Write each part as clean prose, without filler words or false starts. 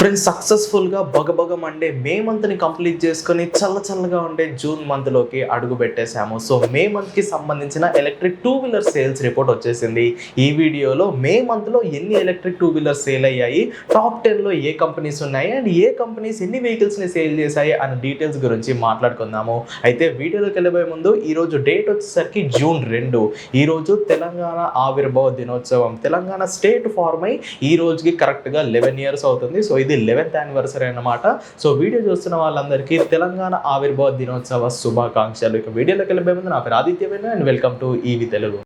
Friends సక్సెస్ఫుల్గా బగబగ Monday మే మంత్ని complete చేసుకొని చల్లగా ఉండే జూన్ మంత్లోకి అడుగు పెట్టేశాము. సో మే మంత్కి సంబంధించిన electric two wheeler sales report వచ్చేసింది. ఈ వీడియోలో మే మంత్లో ఎన్ని ఎలక్ట్రిక్ టూ వీలర్ సేల్ అయ్యాయి, టాప్ 10లో ఏ కంపెనీస్ ఉన్నాయి అండ్ ఏ కంపెనీస్ ఎన్ని వెహికల్స్ని సేల్ చేశాయి అనే డీటెయిల్స్ గురించి మాట్లాడుకుందాము. అయితే వీడియోలోకి వెళ్ళబోయే ముందు ఈరోజు డేట్ వచ్చేసరికి జూన్ 2. ఈరోజు తెలంగాణ ఆవిర్భావ దినోత్సవం. తెలంగాణ స్టేట్ ఫార్మ్ అయి ఈ రోజుకి కరెక్ట్గా 11 years అవుతుంది. సో ఇది 11th యానివర్సరీ అన్నమాట. సో వీడియో చూస్తున్న వాళ్ళందరికీ తెలంగాణ ఆవిర్భావ దినోత్సవ శుభాకాంక్షలు. ఇక వీడియోలోకి వెళ్ళబోయే ముందు నా పేరు Adityavenu and welcome to EV Telugu.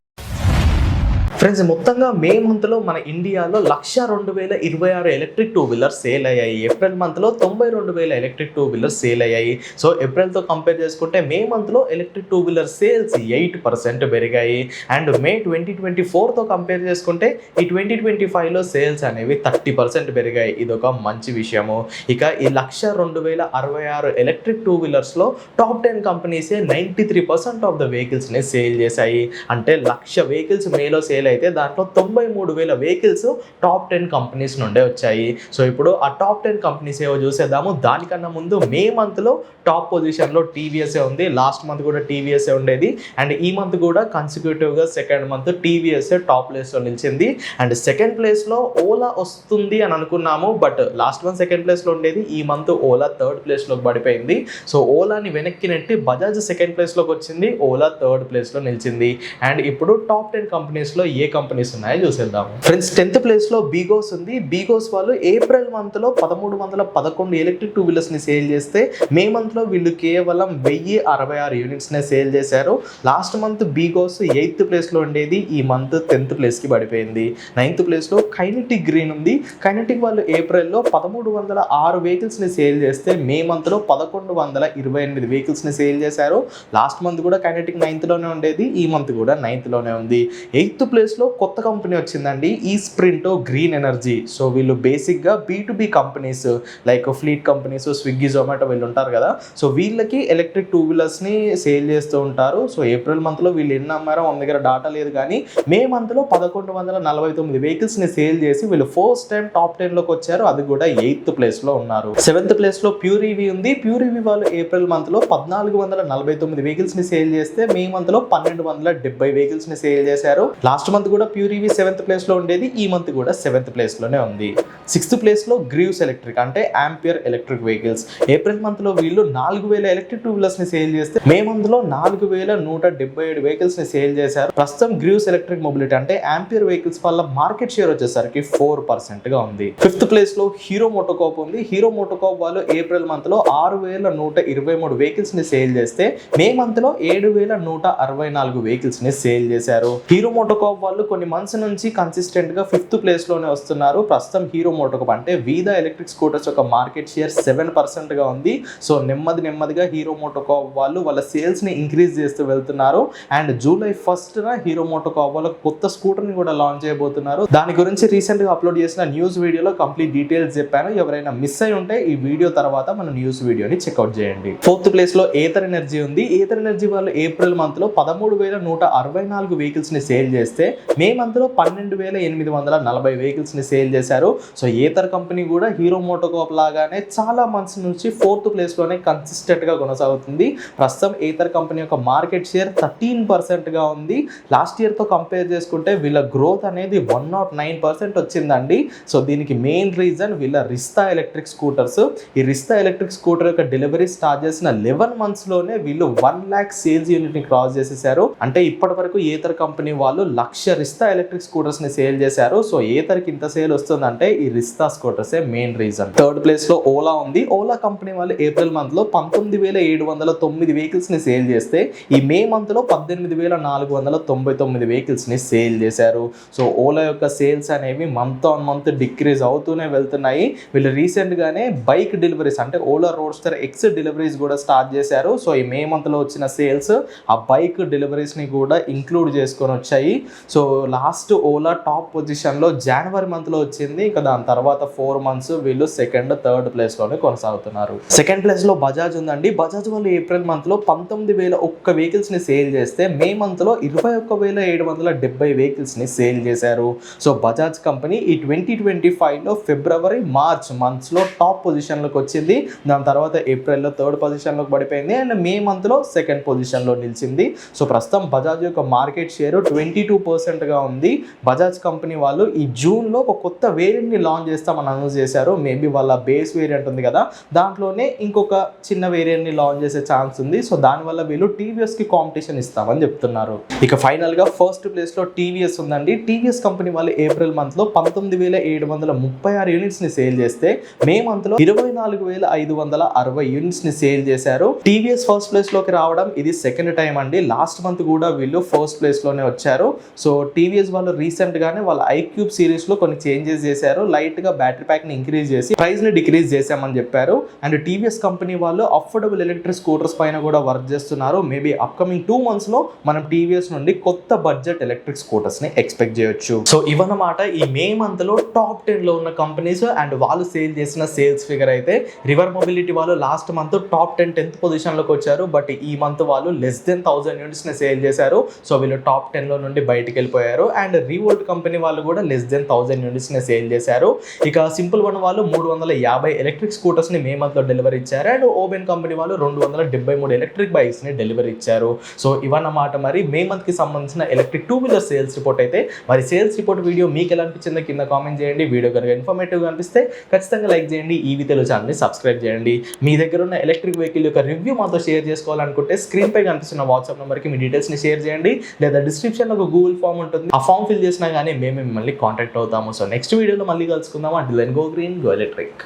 Friends మొత్తంగా మే మంత్లో మన ఇండియాలో 102,026 ఎలక్ట్రిక్ టూ వీలర్ సేల్ అయ్యాయి. ఏప్రిల్ మంత్లో 92,000 ఎలక్ట్రిక్ టూ వీలర్ సేల్ అయ్యాయి. సో ఏప్రిల్తో కంపేర్ చేసుకుంటే మే మంత్లో ఎలక్ట్రిక్ టూ వీలర్ సేల్స్ 8% పెరిగాయి. అండ్ మే 2024తో కంపేర్ చేసుకుంటే ఈ 2025లో సేల్స్ అనేవి 30% పెరిగాయి. ఇదొక మంచి విషయము. ఇక ఈ 102,066 ఎలక్ట్రిక్ టూ వీలర్స్లో టాప్ 10 కంపెనీసే 93% ఆఫ్ ద వెహికల్స్ని సేల్ చేశాయి. అంటే 1,00,000 వెహికల్స్ మేలో సేల్ అయితే దాంట్లో 93,000 వెహికల్స్ టాప్ 10 కంపెనీస్ నుండే వచ్చాయి. సో ఇప్పుడు ఆ టాప్ 10 కంపెనీస్ ఏవో చూసేద్దాము. దానికన్నా ముందు మే మంత్లో టాప్ పొజిషన్లో టీవీఎస్ఏ ఉంది. లాస్ట్ మంత్ కూడా టీవీఎస్ఏ ఉండేది అండ్ ఈ మంత్ కూడా కన్సిక్యూటివ్గా సెకండ్ మంత్ టీవీఎస్ఏ టాప్ ప్లేస్లో నిలిచింది. అండ్ సెకండ్ ప్లేస్లో ఓలా వస్తుంది అని అనుకున్నాము, బట్ లాస్ట్ మంత్ సెకండ్ ప్లేస్లో ఉండేది. ఈ మంత్ ఓలా థర్డ్ ప్లేస్లోకి పడిపోయింది. సో ఓలాని వెనక్కి నెట్టి బజాజ్ సెకండ్ ప్లేస్లోకి వచ్చింది, ఓలా థర్డ్ ప్లేస్లో నిలిచింది. అండ్ ఇప్పుడు టాప్ 10 కంపెనీస్లో ఏ కంపెనీస్ ఉన్నాయో చూసేద్దాము. ఫ్రెండ్స్ 10th ప్లేస్లో బీగోస్ ఉంది. బీగోస్ వాళ్ళు ఏప్రిల్ మంత్లో 1,311 ఎలక్ట్రిక్ టూ వీలర్స్ని సేల్ చేస్తే మే మంత్లో వీళ్ళు కేవలం 1,066 యూనిట్స్నే సేల్ చేశారు. లాస్ట్ మంత్ బీగోస్ 8th ప్లేస్లో ఉండేది, ఈ మంత్ 10th ప్లేస్కి పడిపోయింది. 9th ప్లేస్లో కైనెటిక్ గ్రీన్ ఉంది. కైనెటిక్ వాళ్ళు ఏప్రిల్లో 1,306 వెహికల్స్ని సేల్ చేస్తే మే మంత్లో 1,128 వెహికల్స్ని సేల్ చేశారు. లాస్ట్ మంత్ కూడా కైనెటిక్ 9thలోనే ఉండేది, ఈ మంత్ కూడా 9thలోనే ఉంది. 8th ప్లేస్లో కొత్త కంపెనీ వచ్చిందండి, ఈ స్ప్రింటో గ్రీన్ ఎనర్జీ. సో వీళ్ళు బేసిక్గా B2B companies like fleet companies, Swiggy, Zomato వీళ్ళు ఉంటారు కదా. సో వీళ్ళకి ఎలక్ట్రిక్ టూ వీలర్స్ని సేల్ చేస్తూ ఉంటారు. సో ఏప్రిల్ మంత్లో వీళ్ళు ఎన్ని అమ్మారో మన దగ్గర డాటా లేదు, కానీ మే మంత్లో 1,149 వెహికల్స్ని సేల్ చేసి వీళ్ళు ఫస్ట్ టైం టాప్ 10లోకి వచ్చారు. అది కూడా 8th ప్లేస్లో ఉన్నారు. 7th ప్లేస్లో ప్యూర్ ఈవీ ఉంది. ప్యూర్ ఈవీ వాళ్ళు ఏప్రిల్ మంత్లో 1,449 వెహికల్స్ని సేల్ చేస్తే మే మంత్లో 1,270 వెహికల్స్ని సేల్ చేశారు. లాస్ట్ మంత్ కూడా ప్యూర్ ఈవీ 7th ప్లేస్లో ఉండేది, ఈ మంత్ కూడా 7th ప్లేస్లోనే ఉంది. 6th ప్లేస్లో గ్రీవ్స్ ఎలక్ట్రిక్ అంటే ఆంపియర్ ఎలక్ట్రిక్ వెహికల్స్. ఏప్రిల్ మంత్లో వీళ్ళు 4,000 ఎలక్ట్రిక్ టూ వీలర్స్ని సేల్ చేస్తే మే మంత్లో 4,177 వెహికల్స్ని సేల్ చేశారు. ప్రస్తుతం గ్రీవ్స్ ఎలక్ట్రిక్ మొబిలిటీ అంటే ఆంపియర్ వెహికల్స్ వల్ల మార్కెట్ షేర్ వచ్చేసరికి 4%గా ఉంది. 5th ప్లేస్లో హీరో మోటోకార్ప్ ఉంది. హీరో మోటోకార్ప్ వాళ్ళు ఏప్రిల్ మంత్లో 6,123 వెహికల్స్ని సేల్ చేస్తే మే మంత్లో 7,164 వెహికల్స్ని సేల్ చేశారు. హీరో మోటోకార్ప్ వాళ్ళు కొన్ని మంత్స్ నుంచి కన్సిస్టెంట్గా 5th ప్లేస్లోనే వస్తున్నారు. ప్రస్తుతం హీరో మోటోకార్ప్ అంటే వీదా ఎలక్ట్రిక్ స్కూటర్స్ యొక్క మార్కెట్ షేర్ 7%గా ఉంది. సో నెమ్మదిగా హీరో మోటోకార్ప్ వాళ్ళు వాళ్ళ సేల్స్ని ఇంక్రీజ్ చేస్తూ వెళ్తున్నారు. And July 1st hero MotoCorp వాళ్ళ కొత్త స్కూటర్ని కూడా లాంచ్ చేయబోతున్నారు. దాని గురించి రీసెంట్గా అప్లోడ్ చేసిన న్యూస్ వీడియోలో కంప్లీట్ డీటెయిల్స్ చెప్పాను. ఎవరైనా మిస్ అయి ఉంటే ఈ వీడియో తర్వాత మన న్యూస్ వీడియోని చెక్అవుట్ చేయండి. 4th ప్లేస్లో ఏథర్ ఎనర్జీ ఉంది. ఏథర్ ఎనర్జీ వాళ్ళు ఏప్రిల్ మంత్లో 13,164 వెహికల్స్ని సేల్ చేస్తే మే మంత్లో 12,840 వెహికల్స్ని సేల్ చేశారు. సో ఏథర్ కంపెనీ కూడా హీరో మోటోకార్ప్ లాగానే చాలా మంత్స్ నుంచి 4th ప్లేస్లోనే కన్సిస్టెంట్గా కొనసాగుతుంది. ప్రస్తుతం ఏథర్ కంపెనీ యొక్క మార్కెట్ షేర్ 13%గా ఉంది. లాస్ట్ ఇయర్తో కంపేర్ చేసుకుంటే వీళ్ళ గ్రోత్ అనేది 109% వచ్చిందండి. సో దీనికి మెయిన్ రీజన్ వీళ్ళ రిస్తా ఎలక్ట్రిక్ స్కూటర్స్. ఈ రిస్తా ఎలక్ట్రిక్ స్కూటర్ యొక్క డెలివరీ స్టార్ట్ చేసిన 11 monthsలోనే వీళ్ళు 1 lakh సేల్స్ యూనిట్ని క్రాస్ చేసేసారు. అంటే ఇప్పటి వరకు ఏథర్ కంపెనీ వాళ్ళు 1,00,000 రిస్తా ఎలక్ట్రిక్ స్కూటర్స్ని సేల్ చేశారు. సో ఏథర్కి ఇంత సేల్ వస్తుందంటే ఈ రిస్తా స్కూటర్సే మెయిన్ రీజన్. 3rd ప్లేస్లో ఓలా ఉంది. ఓలా కంపెనీ వాళ్ళు ఏప్రిల్ మంత్లో 19,709 వెహికల్స్ని సేల్ చేస్తే ఈ మే మంత్లో 18,499 వెహికల్స్ని సేల్ చేశారు. సో ఓలా యొక్క సేల్స్ అనేవి మంత్ ఆన్ మంత్ డిక్రీజ్ అవుతూనే వెళ్తున్నాయి. వీళ్ళు రీసెంట్గానే బైక్ డెలివరీస్ అంటే ఓలా రోడ్స్టర్ ఎక్స్ డెలివరీస్ కూడా స్టార్ట్ చేశారు. సో ఈ మే మంత్లో వచ్చిన సేల్స్ ఆ బైక్ డెలివరీస్ని కూడా ఇంక్లూడ్ చేసుకొని వచ్చాయి. సో లాస్ట్ ఓలా టాప్ పొజిషన్లో జనవరి మంత్లో వచ్చింది. ఇక దాని తర్వాత 4 months వీళ్ళు సెకండ్ థర్డ్ ప్లేస్లోనే కొనసాగుతున్నారు. సెకండ్ ప్లేస్లో బజాజ్ ఉందండి. బజాజ్ వాళ్ళు ఏప్రిల్ మంత్లో 19,001 వెహికల్స్ని సేల్ చేస్తే మే మంత్లో 21,770 వెహికల్స్ని సేల్ చేశారు. సో బజాజ్ కంపెనీ ఈ 2025లో ఫిబ్రవరి మార్చ్ మంత్స్లో టాప్ పొజిషన్లోకి వచ్చింది. దాని తర్వాత ఏప్రిల్లో థర్డ్ పొజిషన్లోకి పడిపోయింది అండ్ మే మంత్లో సెకండ్ పొజిషన్లో నిలిచింది. సో ప్రస్తుతం బజాజ్ యొక్క మార్కెట్ షేర్ 22%గా ఉంది. బజాజ్ కంపెనీ వాళ్ళు ఈ జూన్లో ఒక కొత్త వేరియంట్ని లాంచ్ చేస్తామని అనౌన్స్ చేశారు. మేబీ వాళ్ళ బేస్ వేరియంట్ ఉంది కదా, దాంట్లోనే ఇంకొక చిన్న వేరియంట్ని లాంచ్ చేసే ఛాన్స్ ఉంది. సో దానివల్ల వీళ్ళు టీవీఎస్కి కాంపిటీషన్ ఇస్తామని చెప్తున్నారు. ఇక ఫైనల్గా ఫస్ట్ ప్లేస్లో టీవీఎస్ ఉందండి. టీవీఎస్ కంపెనీ వాళ్ళు ఏప్రిల్ మంత్లో 19,736 యూనిట్స్ని సేల్ చేస్తే మే మంత్లో 24,560 యూనిట్స్ని సేల్ చేశారు. టీవీఎస్ ఫస్ట్ ప్లేస్లోకి రావడం ఇది సెకండ్ టైం అండి. లాస్ట్ మంత్ కూడా వీళ్ళు ఫస్ట్ ప్లేస్లోనే వచ్చారు. సో టీవీఎస్ వాళ్ళు రీసెంట్గానే వాళ్ళ ఐక్యూబ్ సిరీస్లో కొన్ని చేంజెస్ చేశారు. లైట్గా బ్యాటరీ ప్యాక్ని ఇంక్రీజ్ చేసి ప్రైస్ని డిక్రీజ్ చేశామని చెప్పారు. అండ్ టీవీఎస్ కంపెనీ వాళ్ళు అఫోర్డబుల్ ఎలక్ట్రిక్ స్కూటర్స్ పైన కూడా వర్క్ చేస్తున్నారు. మేబీ అప్కమింగ్ 2 monthsలో మనం టీవీఎస్ నుండి కొత్త బడ్జెట్ ఎలక్ట్రిక్ స్కూటర్స్ని ఎక్స్పెక్ట్ చేయొచ్చు. సో ఇవన్నమాట ఈ మే మంత్లో టాప్ 10లో ఉన్న కంపెనీస్ అండ్ వాళ్ళు సేల్ చేసిన సేల్స్ ఫిగర్ అయితే. రివర్ మొబిలిటీ వాళ్ళు లాస్ట్ మంత్ టాప్ 10th పొజిషన్లోకి వచ్చారు. బట్ ఈ మంత్ వాళ్ళు లెస్ దెన్ 1000 యూనిట్స్ని సేల్ చేశారు. సో వీళ్ళు టాప్ 10లో నుండి బయటికి వెళ్ళిపోయారు. అండ్ రీవోల్ట్ కంపెనీ వాళ్ళు కూడా లెస్ దెన్ 1000 యూనిట్స్ని సేల్ చేశారు. ఇక సింపుల్ వన్ వాళ్ళు 350 ఎలక్ట్రిక్ స్కూటర్స్ని మే మంత్లో డెలివరీ ఇచ్చారు. అండ్ ఓబెన్ కంపెనీ వాళ్ళు 273 ఎలక్ట్రిక్ బైక్స్ని డెలివరీ ఇచ్చారు. సో ఇవన్నమాట మరి మే మంత్కి సంబంధించిన ఎలక్ట్రిక్ 2-wheeler సేల్స్ రిపోర్ట్ అయితే. మరి సేల్స్ రిపోర్ట్ వీడియో మీకు ఎలా అనిపించిందో కింద కామెంట్ చేయండి. వీడియో కనుక ఇన్ఫర్మేటివ్గా అనిపిస్తే ఖచ్చితంగా లైక్ చేయండి. ఈవీ తెలుగు ఛానల్ని సబ్స్క్రైబ్ చేయండి. మీ దగ్గర ఉన్న ఎలక్ట్రిక్ వెహికల్ యొక్క రివ్యూ మాతో షేర్ చేసుకోవాలనుకుంటే స్క్రీన్ పై కనిపిస్తున్న వాట్సాప్ నెంబర్కి మీ డీటెయిల్స్ని షేర్ చేయండి. లేదా డిస్క్రిప్షన్లో ఒక గూగుల్ ఫామ్ ఉంటుంది, ఆ ఫామ్ ఫిల్ చేసినా కానీ మేము మిమ్మల్ని కాంటాక్ట్ అవుతాము. సో నెక్స్ట్ వీడియోలో మళ్ళీ కలుసుకుందాం. Until then go green, go electric.